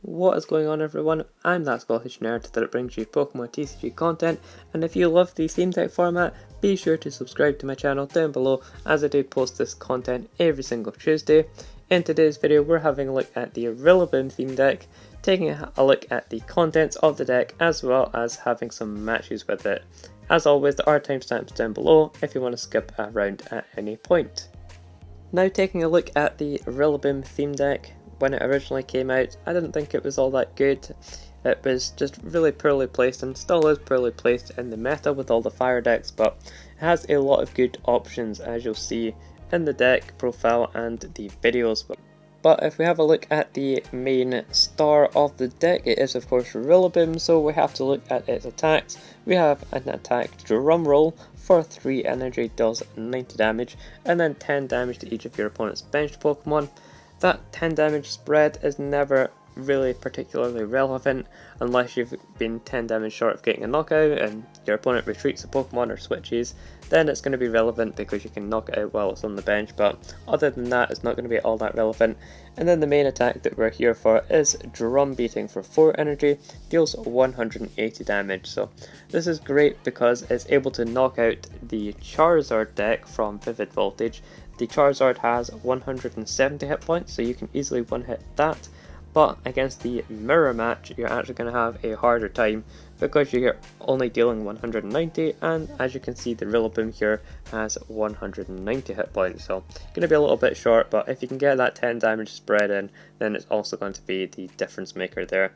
What is going on, everyone? I'm that Scottish nerd that brings you Pokemon TCG content, and if you love the theme deck format, be sure to subscribe to my channel down below, as I do post this content every single Tuesday. In today's video we're having a look at the Rillaboom theme deck, taking a look at the contents of the deck as well as having some matches with it. As always, there are timestamps down below if you want to skip around at any point. Now taking a look at the Rillaboom theme deck. When it originally came out, I didn't think it was all that good. It was just really poorly placed and still is poorly placed in the meta with all the fire decks, but it has a lot of good options as you'll see in the deck profile and the videos. But if we have a look at the main star of the deck, it is of course Rillaboom, so we have to look at its attacks. We have an attack drum roll for 3 energy, does 90 damage, and then 10 damage to each of your opponent's benched Pokemon. That 10 damage spread is never really particularly relevant unless you've been 10 damage short of getting a knockout and your opponent retreats a Pokemon or switches. Then it's going to be relevant because you can knock it out while it's on the bench, but other than that it's not going to be all that relevant. And then the main attack that we're here for is Drum Beating for 4 energy, deals 180 damage. So this is great because it's able to knock out the Charizard deck from Vivid Voltage. The Charizard has 170 hit points, so you can easily one-hit that, but against the mirror match you're actually going to have a harder time because you're only dealing 190, and as you can see the Rillaboom here has 190 hit points, so going to be a little bit short, but if you can get that 10 damage spread in, then it's also going to be the difference maker there.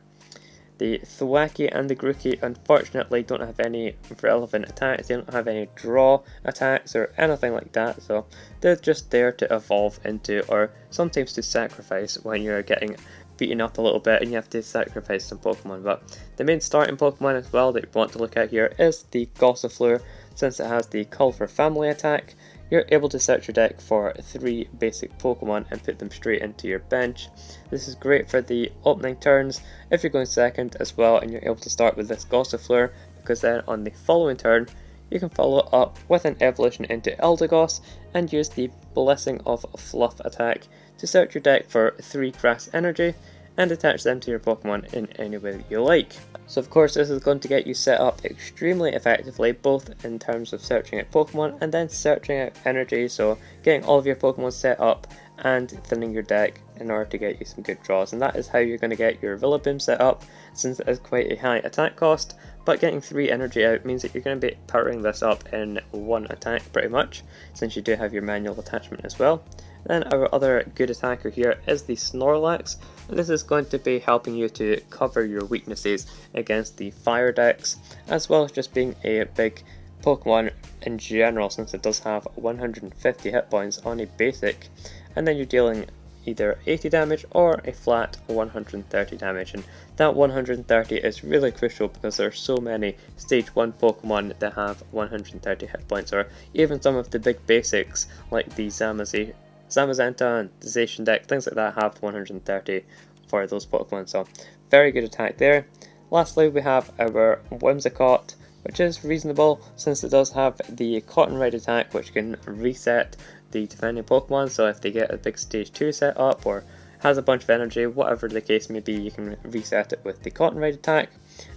The Thwackey and the Grookey unfortunately don't have any relevant attacks, they don't have any draw attacks or anything like that, so they're just there to evolve into, or sometimes to sacrifice when you're getting beaten up a little bit and you have to sacrifice some Pokemon. But the main starting Pokemon as well that you want to look at here is the Gossifleur. Since it has the Call for Family attack, you're able to search your deck for 3 basic Pokemon and put them straight into your bench. This is great for the opening turns if you're going second as well, and you're able to start with this Gossifleur because then on the following turn you can follow up with an evolution into Eldegoss and use the Blessing of Fluff attack to search your deck for 3 grass energy and attach them to your Pokemon in any way that you like. So of course this is going to get you set up extremely effectively, both in terms of searching out Pokemon and then searching out energy, so getting all of your Pokemon set up and thinning your deck in order to get you some good draws. And that is how you're going to get your Rillaboom set up, since it is quite a high attack cost, but getting 3 energy out means that you're going to be powering this up in 1 attack pretty much, since you do have your manual attachment as well. Then our other good attacker here is the Snorlax, and this is going to be helping you to cover your weaknesses against the fire decks, as well as just being a big Pokemon in general, since it does have 150 hit points on a basic, and then you're dealing either 80 damage or a flat 130 damage, and that 130 is really crucial because there are so many stage 1 Pokemon that have 130 hit points, or even some of the big basics like the Zamazenta and the Zacian deck, things like that have 130 for those Pokemon, so very good attack there. Lastly we have our Whimsicott, which is reasonable since it does have the Cotton Ride attack, which can reset the defending Pokemon, so if they get a big stage 2 set up or has a bunch of energy, whatever the case may be, you can reset it with the Cotton Ride attack.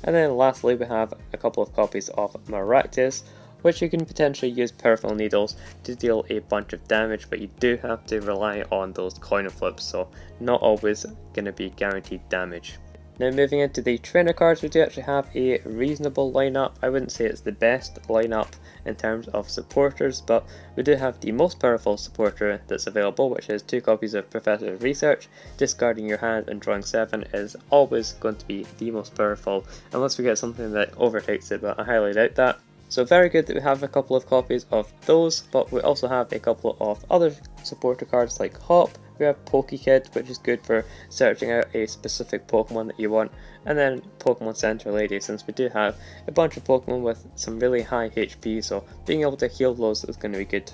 And then lastly we have a couple of copies of Maractus, which you can potentially use Powerful Needles to deal a bunch of damage, but you do have to rely on those coin flips, so not always going to be guaranteed damage. Now moving into the trainer cards, we do actually have a reasonable lineup. I wouldn't say it's the best lineup in terms of supporters, but we do have the most powerful supporter that's available, which is 2 copies of Professor Research. Discarding your hand and drawing 7 is always going to be the most powerful, unless we get something that overtakes it, but I highly doubt that. So very good that we have a couple of copies of those, but we also have a couple of other supporter cards like Hop. We have Pokekid, which is good for searching out a specific Pokemon that you want, and then Pokemon Center Lady, since we do have a bunch of Pokemon with some really high HP, so being able to heal those is going to be good.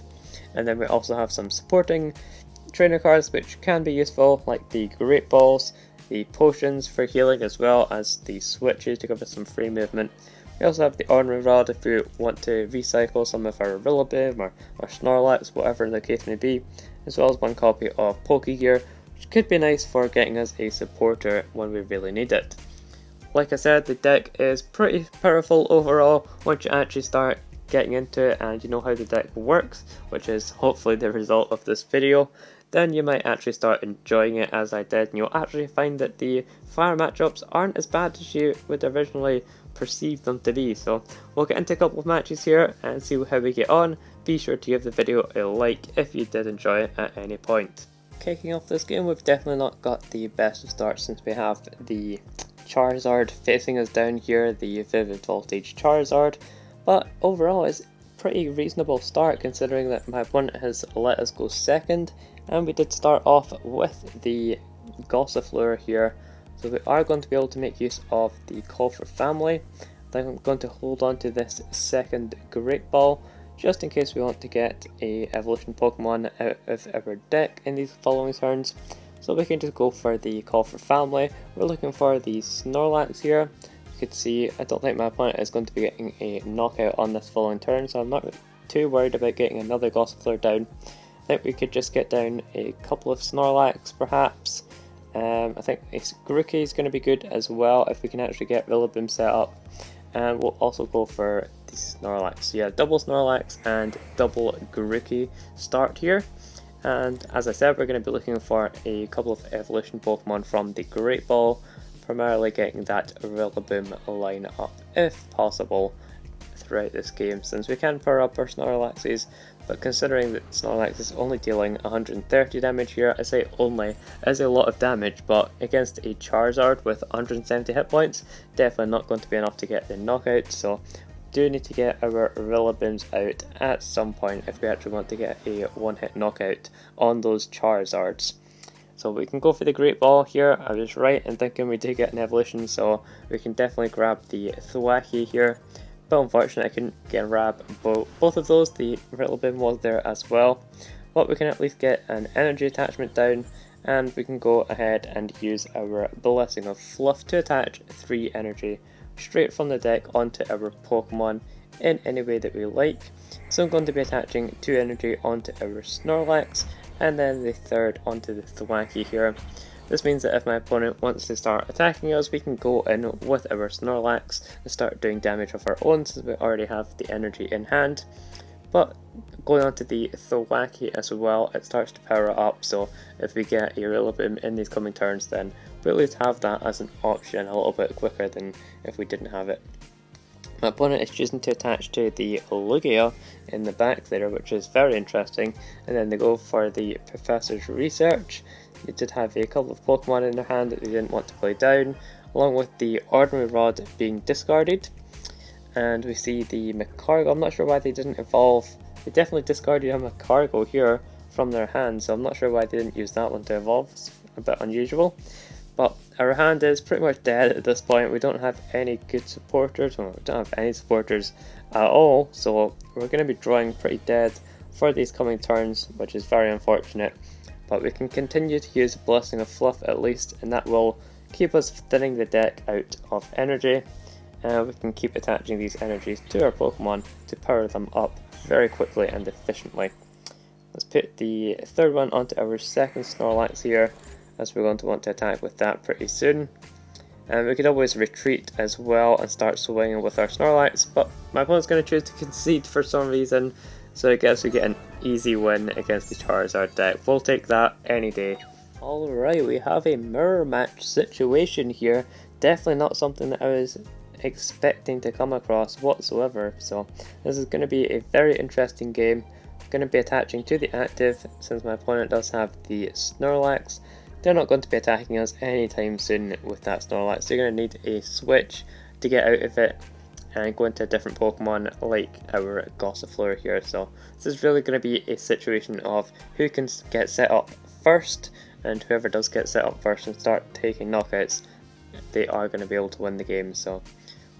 And then we also have some supporting trainer cards which can be useful, like the Great Balls, the Potions for healing, as well as the Switches to give us some free movement. We also have the Ornery Rod if we want to recycle some of our Rillaboom or Snorlax, whatever the case may be, as well as 1 copy of Pokegear, which could be nice for getting us a supporter when we really need it. Like I said, the deck is pretty powerful overall once you actually start getting into it and you know how the deck works, which is hopefully the result of this video. Then you might actually start enjoying it as I did, and you'll actually find that the fire matchups aren't as bad as you would originally perceive them to be. So we'll get into a couple of matches here and see how we get on. Be sure to give the video a like if you did enjoy it at any point. Kicking off this game, we've definitely not got the best of starts since we have the Charizard facing us down here, the Vivid Voltage Charizard, but overall it's a pretty reasonable start considering that my opponent has let us go second, and we did start off with the Gossifleur here, so we are going to be able to make use of the Call for Family. Then I'm going to hold on to this second Great Ball just in case we want to get a evolution Pokemon out of our deck in these following turns. So we can just go for the Call for Family. We're looking for the Snorlax here. You could see I don't think my opponent is going to be getting a knockout on this following turn, so I'm not too worried about getting another Gossifleur down. I think we could just get down a couple of Snorlax perhaps. I think a Grookey is going to be good as well if we can actually get Rillaboom set up. And we'll also go for the Snorlax. So yeah, double Snorlax and double Grookey start here. And as I said, we're going to be looking for a couple of evolution Pokemon from the Great Ball, primarily getting that Rillaboom line up if possible throughout this game, since we can power up our Snorlaxes, but considering that Snorlax is only dealing 130 damage here, I say only, is a lot of damage, but against a Charizard with 170 hit points, definitely not going to be enough to get the knockout, so do need to get our Rillabooms out at some point if we actually want to get a one-hit knockout on those Charizards. So we can go for the Great Ball here. I was right in thinking we did get an evolution, so we can definitely grab the Thwackey here. But unfortunately I couldn't grab both of those. The Rillaboom was there as well. But we can at least get an energy attachment down, and we can go ahead and use our Blessing of Fluff to attach 3 energy straight from the deck onto our Pokemon in any way that we like. So I'm going to be attaching 2 energy onto our Snorlax and then the third onto the Thwackey here. This means that if my opponent wants to start attacking us, we can go in with our Snorlax and start doing damage of our own since we already have the energy in hand. But going on to the Thwackey as well, it starts to power up, so if we get a Rillaboom in these coming turns, then we at least have that as an option a little bit quicker than if we didn't have it. My opponent is choosing to attach to the Lugia in the back there, which is very interesting, and then they go for the Professor's Research. They did have a couple of Pokemon in their hand that they didn't want to play down, along with the Ordinary Rod being discarded. And we see the Magcargo. I'm not sure why they didn't evolve. They definitely discarded a Magcargo here from their hand, so I'm not sure why they didn't use that one to evolve. It's a bit unusual. But our hand is pretty much dead at this point. We don't have any good supporters. Well, we don't have any supporters at all, so we're going to be drawing pretty dead for these coming turns, which is very unfortunate. But we can continue to use Blessing of Fluff at least, and that will keep us thinning the deck out of energy. And we can keep attaching these energies to our Pokemon to power them up very quickly and efficiently. Let's put the third one onto our second Snorlax here, as we're going to want to attack with that pretty soon. And we could always retreat as well and start swinging with our Snorlax, but my opponent's going to choose to concede for some reason, so I guess we get an easy win against the Charizard deck. We'll take that any day. Alright, we have a mirror match situation here. Definitely not something that I was expecting to come across whatsoever, so this is going to be a very interesting game. I'm going to be attaching to the active since my opponent does have the Snorlax. They're not going to be attacking us anytime soon with that Snorlax. They're going to need a switch to get out of it and go into a different Pokemon like our Gossifleur here. So this is really going to be a situation of who can get set up first, and whoever does get set up first and start taking knockouts, they are going to be able to win the game. So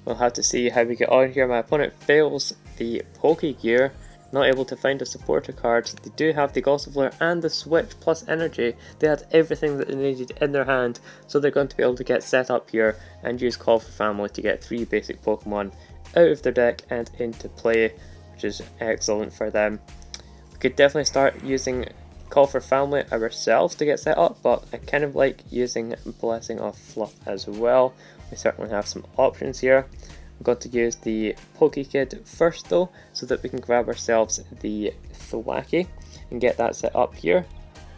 we'll have to see how we get on here. My opponent fails the Pokegear, not able to find a supporter card. They do have the Gossifleur and the Switch plus energy. They had everything that they needed in their hand, so they're going to be able to get set up here and use Call for Family to get 3 basic Pokemon out of their deck and into play, which is excellent for them. We could definitely start using call for family ourselves to get set up, but I kind of like using Blessing of Fluff as well. We certainly have some options here. I'm going to use the Pokekid first though, so that we can grab ourselves the Thwackey and get that set up here.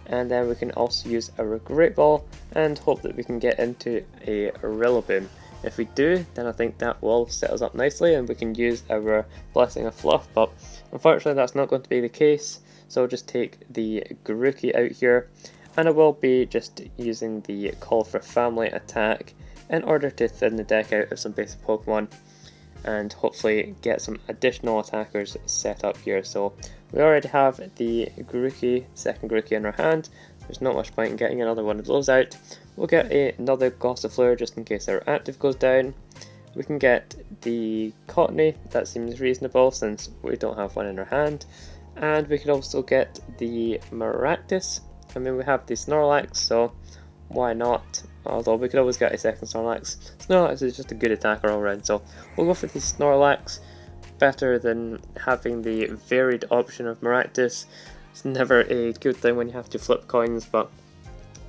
And then we can also use our Great Ball and hope that we can get into a Rillaboom. If we do, then I think that will set us up nicely and we can use our Blessing of Fluff, but unfortunately that's not going to be the case, so I'll just take the Grookey out here, and I will be just using the Call for Family attack in order to thin the deck out of some basic Pokemon and hopefully get some additional attackers set up here. So we already have the Grookey, second Grookey in our hand. There's not much point in getting another one of those out. We'll get another Gossifleur just in case our active goes down. We can get the Cottony, that seems reasonable since we don't have one in our hand. And we could also get the Maractus. I mean, we have the Snorlax, so why not? Although we could always get a second Snorlax. Snorlax is just a good attacker all around, so we'll go for the Snorlax. Better than having the varied option of Maractus. It's never a good thing when you have to flip coins, but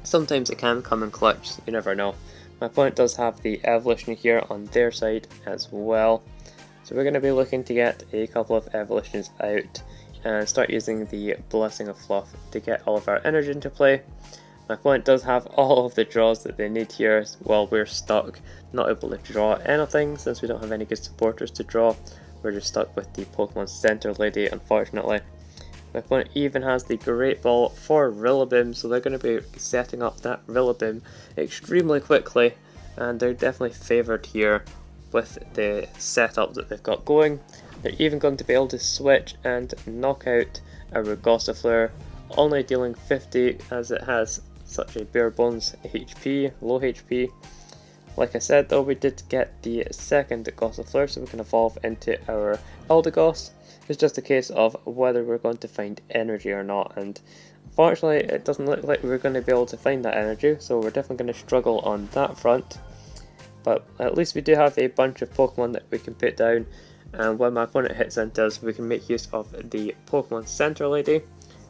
sometimes it can come in clutch, you never know. My opponent does have the Evolution here on their side as well. So we're going to be looking to get a couple of Evolutions out and start using the Blessing of Fluff to get all of our energy into play. My opponent does have all of the draws that they need here while we're stuck, not able to draw anything since we don't have any good supporters to draw. We're just stuck with the Pokemon Center Lady, unfortunately. My opponent even has the Great Ball for Rillaboom, so they're going to be setting up that Rillaboom extremely quickly, and they're definitely favoured here with the setup that they've got going. They're even going to be able to switch and knock out our Gossifleur, only dealing 50 as it has such a bare bones HP, low HP. Like I said though, we did get the second Gossifleur, so we can evolve into our Eldegoss. It's just a case of whether we're going to find energy or not, and unfortunately it doesn't look like we're going to be able to find that energy, so we're definitely going to struggle on that front. But at least we do have a bunch of Pokemon that we can put down, and when my opponent hits into us, we can make use of the Pokemon Center Lady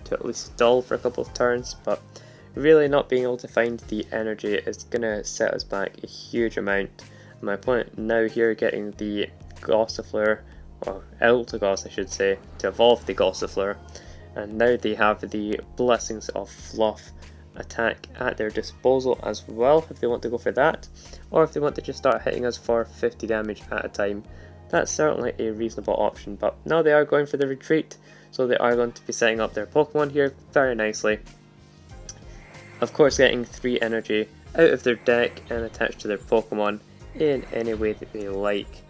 to at least stall for a couple of turns, but really not being able to find the energy is going to set us back a huge amount. My opponent now here getting the Gossifleur, or Eldegoss I should say, to evolve the Gossifleur, and now they have the Blessings of Fluff attack at their disposal as well if they want to go for that, or if they want to just start hitting us for 50 damage at a time. That's certainly a reasonable option, but now they are going for the retreat, so they are going to be setting up their Pokemon here very nicely. Of course, getting 3 energy out of their deck and attached to their Pokemon in any way that they like,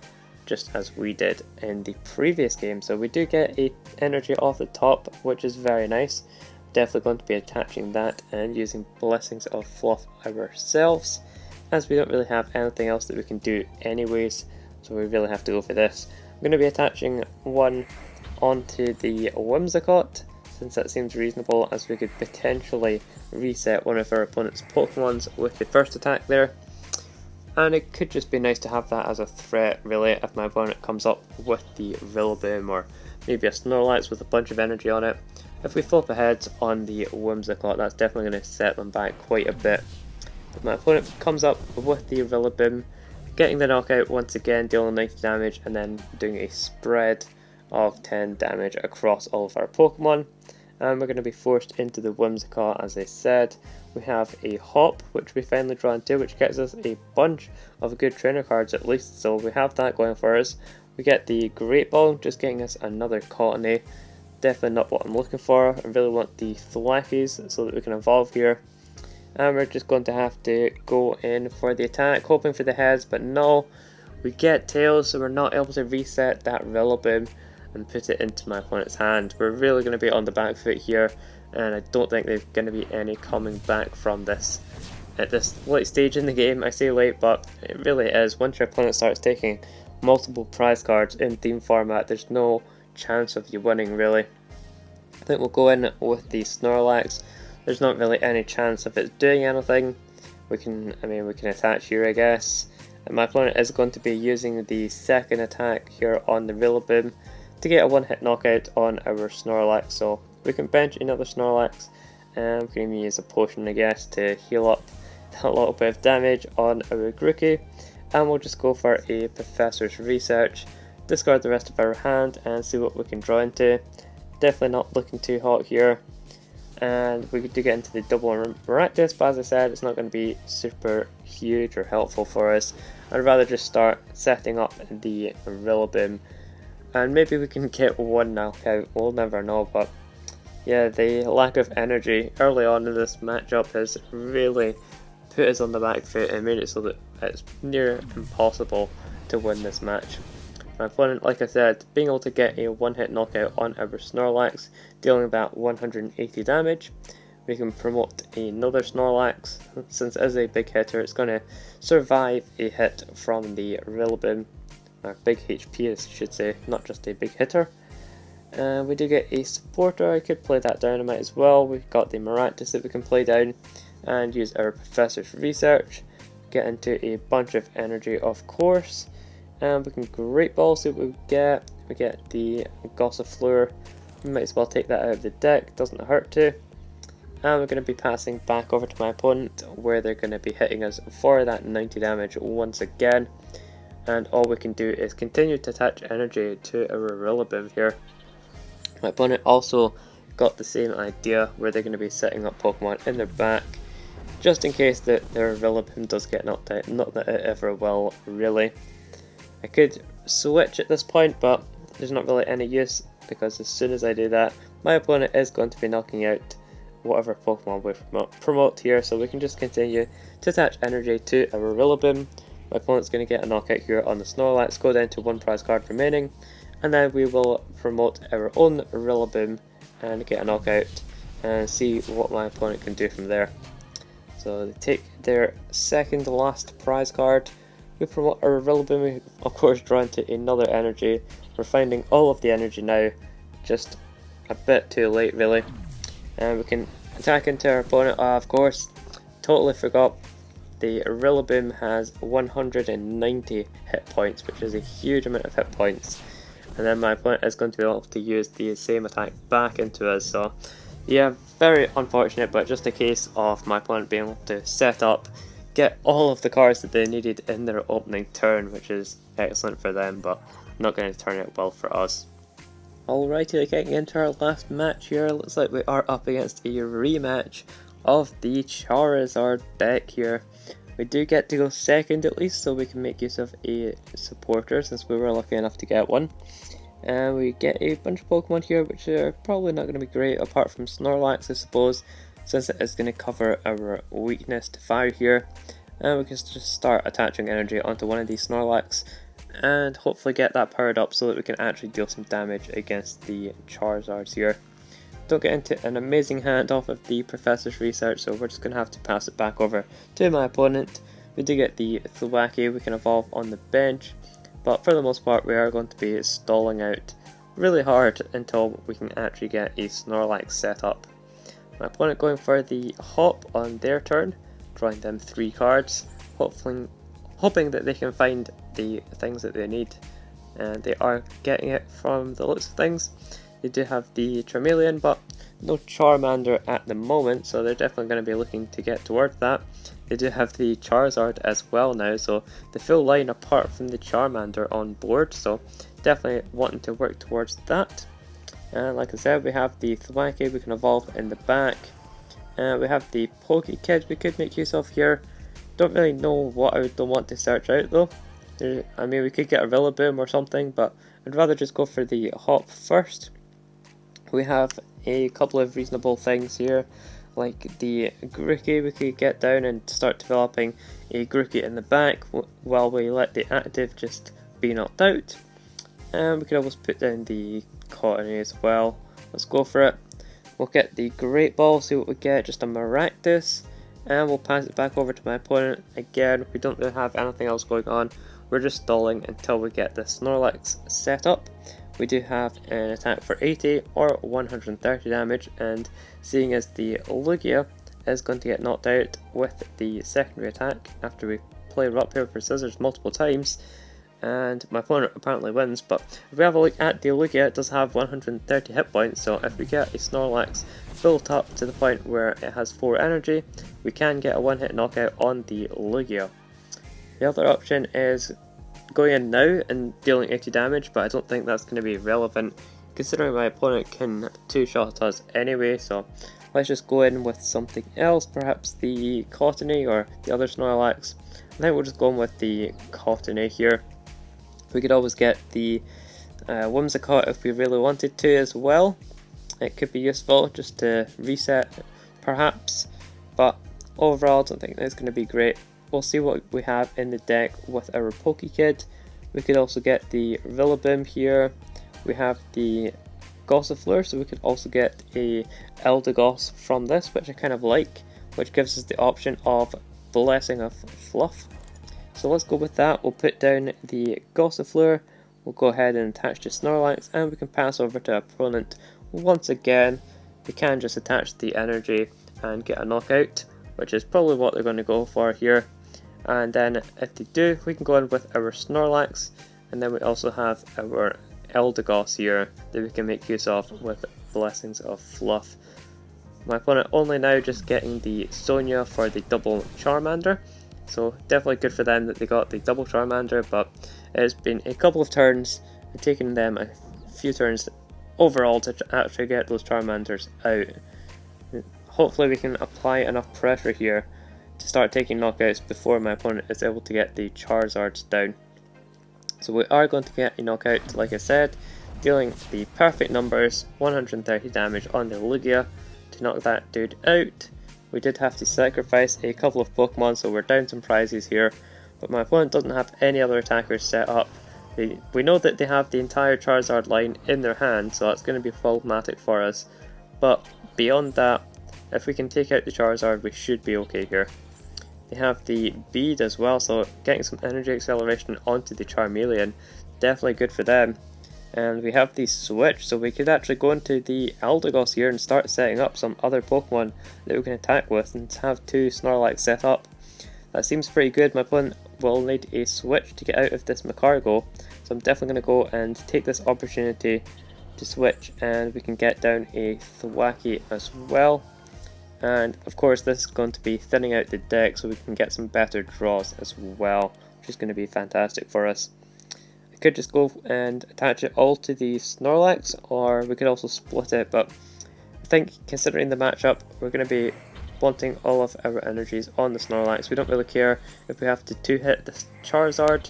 just as we did in the previous game. So we do get a energy off the top, which is very nice. Definitely going to be attaching that and using Blessings of Fluff ourselves, as we don't really have anything else that we can do anyways, so we really have to go for this. I'm going to be attaching one onto the Whimsicott, since that seems reasonable, as we could potentially reset one of our opponent's Pokemons with the first attack there. And it could just be nice to have that as a threat really if my opponent comes up with the Rillaboom or maybe a Snorlax with a bunch of energy on it. If we flip ahead on the Whimsicott, that's definitely going to set them back quite a bit. If my opponent comes up with the Rillaboom, getting the knockout once again, dealing 90 damage and then doing a spread of 10 damage across all of our Pokemon. And we're going to be forced into the Whimsicott, as I said. We have a Hop, which we finally draw into, which gets us a bunch of good trainer cards at least, so we have that going for us. We get the Great Ball, just getting us another Cottony. Definitely not what I'm looking for. I really want the Thwackies so that we can evolve here. And we're just going to have to go in for the attack, hoping for the heads, but no. We get tails, so we're not able to reset that Rillaboom and put it into my opponent's hand. We're really going to be on the back foot here, and I don't think there's going to be any coming back from this at this late stage in the game. I say late, but it really is. Once your opponent starts taking multiple prize cards in team format, there's no chance of you winning really. I think we'll go in with the Snorlax. There's not really any chance of it doing anything. We can attach here, I guess. And my opponent is going to be using the second attack here on the Rillaboom to get a one-hit knockout on our Snorlax, so we can bench another Snorlax and we can even use a potion, I guess, to heal up a little bit of damage on our Grookey. And we'll just go for a Professor's Research, discard the rest of our hand and see what we can draw into. Definitely not looking too hot here. And we do get into the double Miraculous, but as I said, it's not going to be super huge or helpful for us. I'd rather just start setting up the Rillaboom, and maybe we can get one knockout, we'll never know. But yeah, the lack of energy early on in this matchup has really put us on the back foot and made it so that it's near impossible to win this match. My opponent, like I said, being able to get a one-hit knockout on our Snorlax, dealing about 180 damage. We can promote another Snorlax. Since it is a big hitter, it's going to survive a hit from the Rillaboom, or big HP I should say, not just a big hitter. We do get a supporter. I could play that down, I might as well. We've got the Miraculous that we can play down and use our Professor's Research, get into a bunch of energy of course, and we can Great Ball, see what we get. We get the Gossifleur, we might as well take that out of the deck, doesn't hurt to. And we're going to be passing back over to my opponent, where they're going to be hitting us for that 90 damage once again. And all we can do is continue to attach energy to our Rillaboom here. My opponent also got the same idea, where they're going to be setting up Pokemon in their back, just in case that their Rillaboom does get knocked out. Not that it ever will, really. I could switch at this point, but there's not really any use, because as soon as I do that, my opponent is going to be knocking out whatever Pokemon we promote here, so we can just continue to attach energy to our Rillaboom. My opponent's going to get a knockout here on the Snorlax, go down to one prize card remaining, and then we will promote our own Rillaboom and get a knockout and see what my opponent can do from there. So they take their second to last prize card. We promote our Rillaboom, we of course draw into another energy. We're finding all of the energy now, just a bit too late really. And we can attack into our opponent. Of course, totally forgot, the Rillaboom has 190 hit points, which is a huge amount of hit points. And then my opponent is going to be able to use the same attack back into us, so yeah, very unfortunate, but just a case of my opponent being able to set up, get all of the cards that they needed in their opening turn, which is excellent for them, but not going to turn out well for us. Alrighty, getting into our last match here, looks like we are up against a rematch of the Charizard deck here. We do get to go second at least, so we can make use of a supporter since we were lucky enough to get one. And we get a bunch of Pokemon here which are probably not going to be great, apart from Snorlax I suppose, since it is going to cover our weakness to fire here. And we can just start attaching energy onto one of these Snorlax and hopefully get that powered up so that we can actually deal some damage against the Charizards here. Don't get into an amazing hand off of the Professor's Research, so we're just going to have to pass it back over to my opponent. We do get the Thwackey we can evolve on the bench, but for the most part we are going to be stalling out really hard until we can actually get a Snorlax set up. My opponent going for the Hop on their turn, drawing them 3 cards, hoping that they can find the things that they need, and they are getting it from the looks of things. They do have the Charmeleon, but no Charmander at the moment, so they're definitely going to be looking to get towards that. They do have the Charizard as well now, so the full line apart from the Charmander on board, so definitely wanting to work towards that. And like I said, we have the Thwackey we can evolve in the back. We have the Pokekid we could make use of here. Don't really know what I would want to search out though. I mean, we could get a Rillaboom or something, but I'd rather just go for the Hop first. We have a couple of reasonable things here, like the Grookey we could get down and start developing a Grookey in the back while we let the active just be knocked out. And we could always put down the Cottony as well. Let's go for it. We'll get the Great Ball, see what we get, just a Maractus, and we'll pass it back over to my opponent. Again, we don't really have anything else going on, we're just stalling until we get the Snorlax set up. We do have an attack for 80 or 130 damage, and seeing as the Lugia is going to get knocked out with the secondary attack after we play rock paper scissors multiple times, and my opponent apparently wins. But if we have a look at the Lugia, it does have 130 hit points, so if we get a Snorlax built up to the point where it has 4 energy, we can get a one-hit knockout on the Lugia. The other option is going in now and dealing 80 damage, but I don't think that's going to be relevant considering my opponent can two-shot us anyway, so let's just go in with something else, perhaps the Cottony or the other Snorlax. I think we'll just go in with the Cottony here. We could always get the Whimsicott if we really wanted to as well. It could be useful just to reset perhaps, but overall I don't think that's going to be great. We'll see what we have in the deck with our Pokekid. We could also get the Rillaboom here. We have the Gossifleur, so we could also get a Eldegoss from this, which I kind of like, which gives us the option of Blessing of Fluff. So let's go with that. We'll put down the Gossifleur, we'll go ahead and attach to Snorlax, and we can pass over to our opponent once again. We can just attach the energy and get a knockout, which is probably what they're going to go for here. And then if they do, we can go in with our Snorlax, and then we also have our Eldegoss here that we can make use of with Blessings of Fluff. My opponent only now just getting the Sonia for the double Charmander, so definitely good for them that they got the double Charmander, but it's been a couple of turns and taken them a few turns overall to actually get those Charmanders out. Hopefully we can apply enough pressure here to start taking knockouts before my opponent is able to get the Charizards down. So we are going to get a knockout, like I said, dealing the perfect numbers, 130 damage on the Lugia to knock that dude out. We did have to sacrifice a couple of Pokemon, so we're down some prizes here, but my opponent doesn't have any other attackers set up. We know that they have the entire Charizard line in their hand, so that's going to be problematic for us, but beyond that, if we can take out the Charizard, we should be okay here. They have the Bead as well, so getting some energy acceleration onto the Charmeleon, definitely good for them. And we have the Switch, so we could actually go into the Eldegoss here and start setting up some other Pokemon that we can attack with and have 2 Snorlax set up. That seems pretty good. My opponent will need a Switch to get out of this Macargo, so I'm definitely going to go and take this opportunity to switch, and we can get down a Thwackey as well. And of course this is going to be thinning out the deck so we can get some better draws as well, which is going to be fantastic for us. I could just go and attach it all to the Snorlax, or we could also split it, but I think considering the matchup we're going to be wanting all of our energies on the Snorlax. We don't really care if we have to 2-hit the Charizard.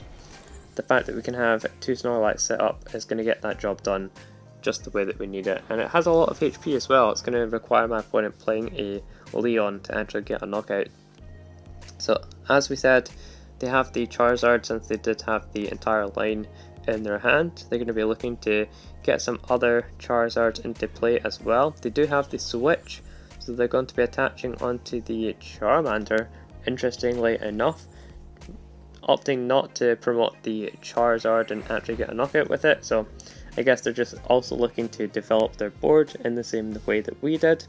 The fact that we can have 2 Snorlax set up is going to get that job done just the way that we need it, and it has a lot of HP as well. It's going to require my opponent playing a Leon to actually get a knockout. So as we said, they have the Charizard. Since they did have the entire line in their hand, they're going to be looking to get some other Charizards into play as well. They do have the Switch, so they're going to be attaching onto the Charmander, interestingly enough, opting not to promote the Charizard and actually get a knockout with it. So I guess they're just also looking to develop their board in the same way that we did.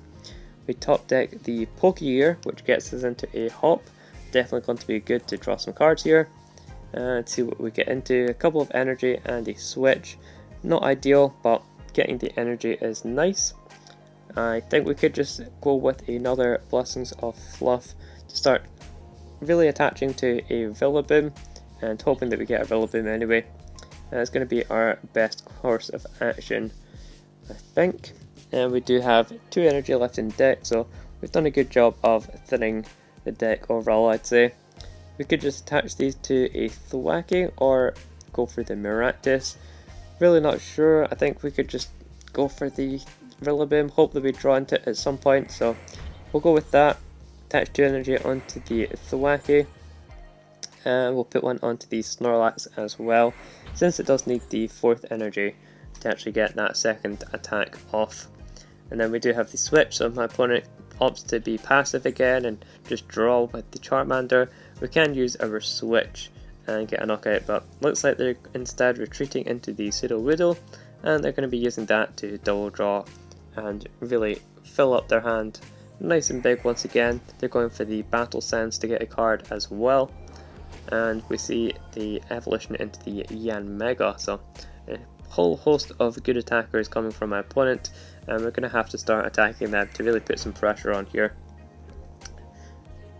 We top deck the Pokegear, which gets us into a Hop. Definitely going to be good to draw some cards here. And see what we get into. A couple of energy and a Switch. Not ideal, but getting the energy is nice. I think we could just go with another Blessings of Fluff to start really attaching to a Rillaboom and hoping that we get a Rillaboom anyway. It's going to be our best course of action, I think. And we do have 2 energy left in deck, so we've done a good job of thinning the deck overall, I'd say. We could just attach these to a Thwackey or go for the Maractus. Really not sure. I think we could just go for the Rillaboom, hope that we draw into it at some point, so we'll go with that. Attach 2 energy onto the Thwackey, and we'll put one onto the Snorlax as well, since it does need the 4th energy to actually get that second attack off. And then we do have the Switch, so if my opponent opts to be passive again and just draw with the Charmander, we can use our Switch and get a knockout, but looks like they're instead retreating into the Sudowoodo, and they're going to be using that to double draw and really fill up their hand nice and big once again. They're going for the Battle Sense to get a card as well. and we see the evolution into the Yan Mega. So a whole host of good attackers coming from my opponent, and we're going to have to start attacking them to really put some pressure on here.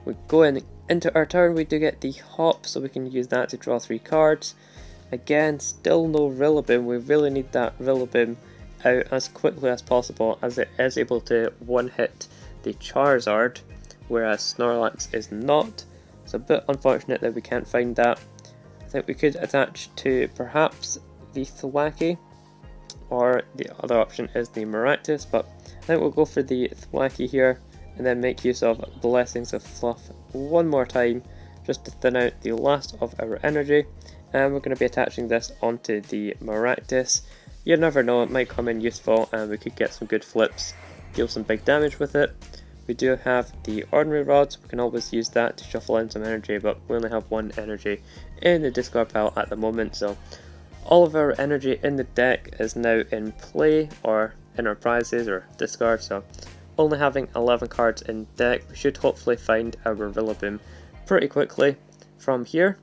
We go into our turn, we do get the hop, so we can use that to draw 3 cards. Again, still no Rillaboom. We really need that Rillaboom out as quickly as possible, as it is able to one-hit the Charizard, whereas Snorlax is not. It's a bit unfortunate that we can't find that. I think we could attach to perhaps the Thwackey, or the other option is the Maractus, but I think we'll go for the Thwackey here, and then make use of Blessings of Fluff one more time, just to thin out the last of our energy. And we're going to be attaching this onto the Maractus. You never know, it might come in useful and we could get some good flips, deal some big damage with it. We do have the Ordinary Rods, we can always use that to shuffle in some energy, but we only have 1 energy in the discard pile at the moment, so all of our energy in the deck is now in play, or in our prizes or discard, so only having 11 cards in deck, we should hopefully find our Rillaboom pretty quickly from here.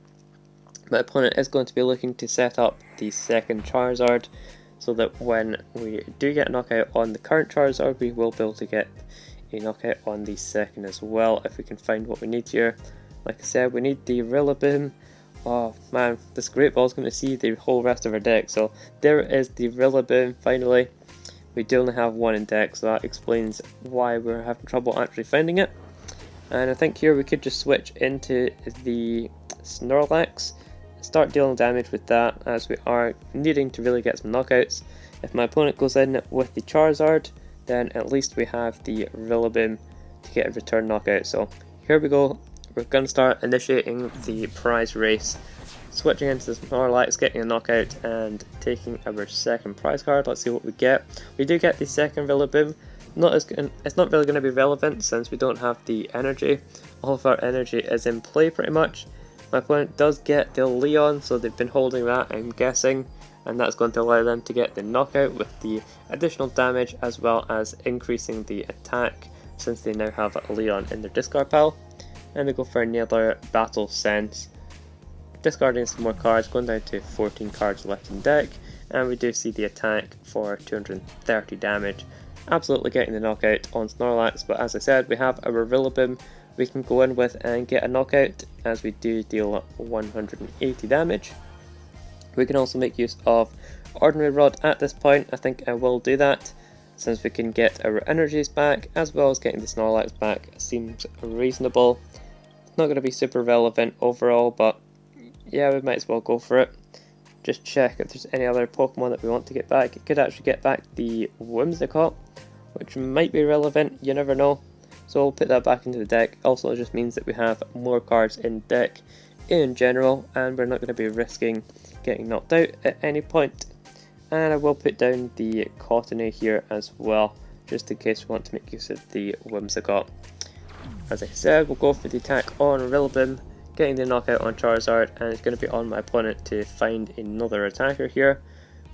My opponent is going to be looking to set up the second Charizard, so that when we do get a knockout on the current Charizard, we will be able to get a knockout on the second as well, if we can find what we need here. Like I said, we need the Rillaboom. Oh man, this Great Ball is going to see the whole rest of our deck, so there is the Rillaboom finally. We do only have 1 in deck, so that explains why we're having trouble actually finding it. And I think here we could just switch into the Snorlax, start dealing damage with that, as we are needing to really get some knockouts. If my opponent goes in with the Charizard, then at least we have the Rillaboom to get a return knockout. So here we go, we're going to start initiating the prize race, switching into the Snorlax, getting a knockout and taking our second prize card. Let's see what we get. We do get the second Rillaboom. It's not really going to be relevant since we don't have the energy. All of our energy is in play pretty much. My opponent does get the Leon, so they've been holding that, I'm guessing, and that's going to allow them to get the knockout with the additional damage as well as increasing the attack, since they now have a Leon in their discard pile. And they go for another Battle Sense, discarding some more cards, going down to 14 cards left in deck, and we do see the attack for 230 damage, absolutely getting the knockout on Snorlax. But as I said, we have our Rillaboom we can go in with and get a knockout, as we do deal 180 damage. We can also make use of Ordinary Rod at this point. I think I will do that, since we can get our energies back as well as getting the Snorlax back. Seems reasonable. It's not going to be super relevant overall, but yeah, we might as well go for it. Just check if there's any other Pokemon that we want to get back. It could actually get back the Whimsicott, which might be relevant, you never know. So we'll put that back into the deck. Also, it just means that we have more cards in deck in general, and we're not going to be risking getting knocked out at any point. And I will put down the Cottony here as well, just in case we want to make use of the Whimsicott. As I said, we'll go for the attack on Rillaboom, getting the knockout on Charizard, and it's going to be on my opponent to find another attacker here.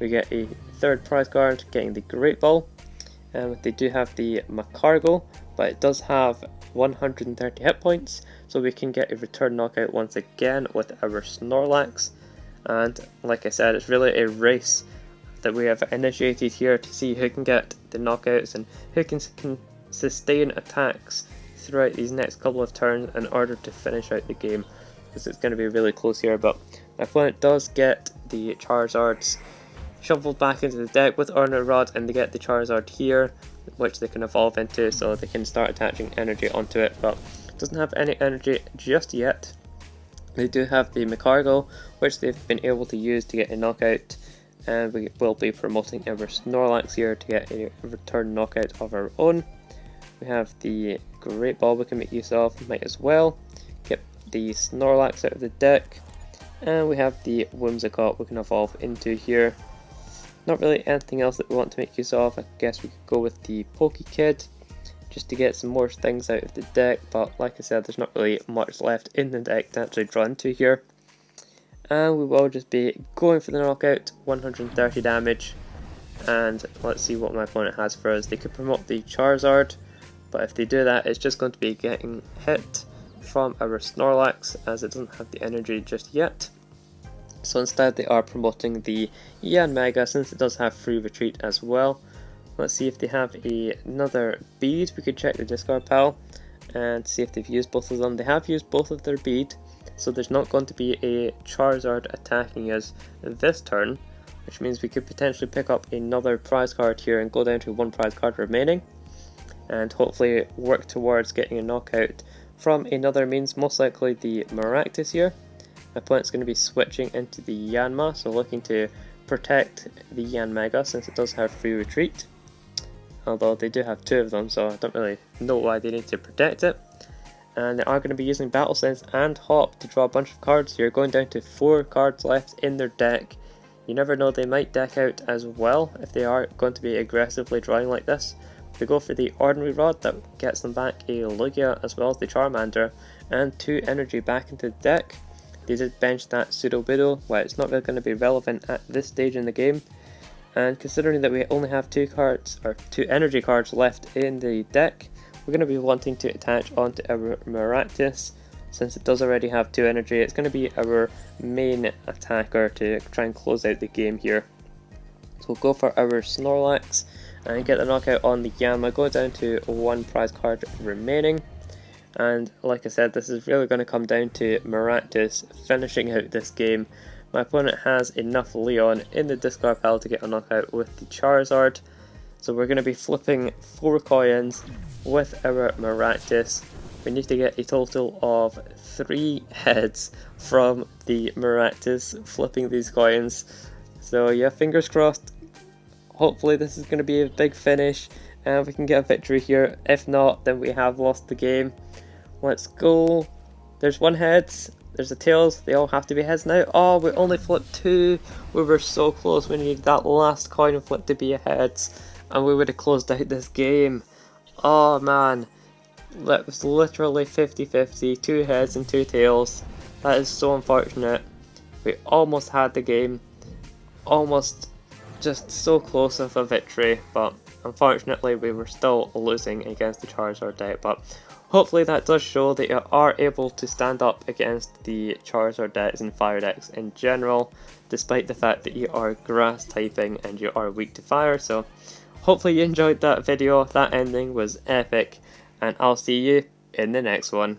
We get a third prize card, getting the Great Ball. They do have the Macargo, but it does have 130 hit points, so we can get a return knockout once again with our Snorlax. And like I said, it's really a race that we have initiated here to see who can get the knockouts and who can sustain attacks throughout these next couple of turns in order to finish out the game, because it's going to be really close here. But my opponent does get the Charizards shuffled back into the deck with Ordinary Rod, and they get the Charizard here, which they can evolve into, so they can start attaching energy onto it, but it doesn't have any energy just yet. They do have the Macargo, which they've been able to use to get a knockout, and we will be promoting our Snorlax here to get a return knockout of our own. We have the Great Ball we can make use of, might as well get the Snorlax out of the deck, and we have the Whimsicott we can evolve into here. Not really anything else that we want to make use of. I guess we could go with the Pokekid just to get some more things out of the deck, but like I said, there's not really much left in the deck to actually draw into here. And we will just be going for the knockout, 130 damage, and let's see what my opponent has for us. They could promote the Charizard, but if they do that, it's just going to be getting hit from our Snorlax, as it doesn't have the energy just yet. So instead they are promoting the Yanmega, since it does have free retreat as well. Let's see if they have another bead. We could check the discard pile and see if they've used both of them. They have used both of their bead, so there's not going to be a Charizard attacking us this turn, which means we could potentially pick up another prize card here and go down to one prize card remaining, and hopefully work towards getting a knockout from another means, most likely the Maractus here. My opponent's going to be switching into the Yanma, so looking to protect the Yanmega since it does have free retreat. Although they do have two of them, so I don't really know why they need to protect it. And they are going to be using Battle Sense and Hop to draw a bunch of cards here, going down to 4 cards left in their deck. You never know, they might deck out as well if they are going to be aggressively drawing like this. They go for the Ordinary Rod, that gets them back a Lugia as well as the Charmander, and 2 energy back into the deck. They did bench that Sudowoodo, well, it's not really going to be relevant at this stage in the game. And considering that we only have 2 energy cards left in the deck, we're going to be wanting to attach onto our Maractus. Since it does already have 2 energy, it's going to be our main attacker to try and close out the game here. So we'll go for our Snorlax and get the knockout on the Yanma, go down to 1 prize card remaining. And like I said, this is really going to come down to Maractus finishing out this game. My opponent has enough Leon in the discard pile to get a knockout with the Charizard. So we're going to be flipping 4 coins with our Maractus. We need to get a total of 3 heads from the Maractus flipping these coins. So yeah, fingers crossed. Hopefully this is going to be a big finish and we can get a victory here. If not, then we have lost the game. Let's go. There's 1 heads. There's the tails, they all have to be heads now. Oh, we only flipped 2. We were so close. We needed that last coin flip to be a heads, and we would have closed out this game. Oh man, that was literally 50-50, 2 heads and 2 tails. That is so unfortunate. We almost had the game, almost just so close of a victory, but unfortunately we were still losing against the Charizard deck. But hopefully that does show that you are able to stand up against the Charizard decks and fire decks in general, despite the fact that you are grass typing and you are weak to fire. So hopefully you enjoyed that video. That ending was epic, and I'll see you in the next one.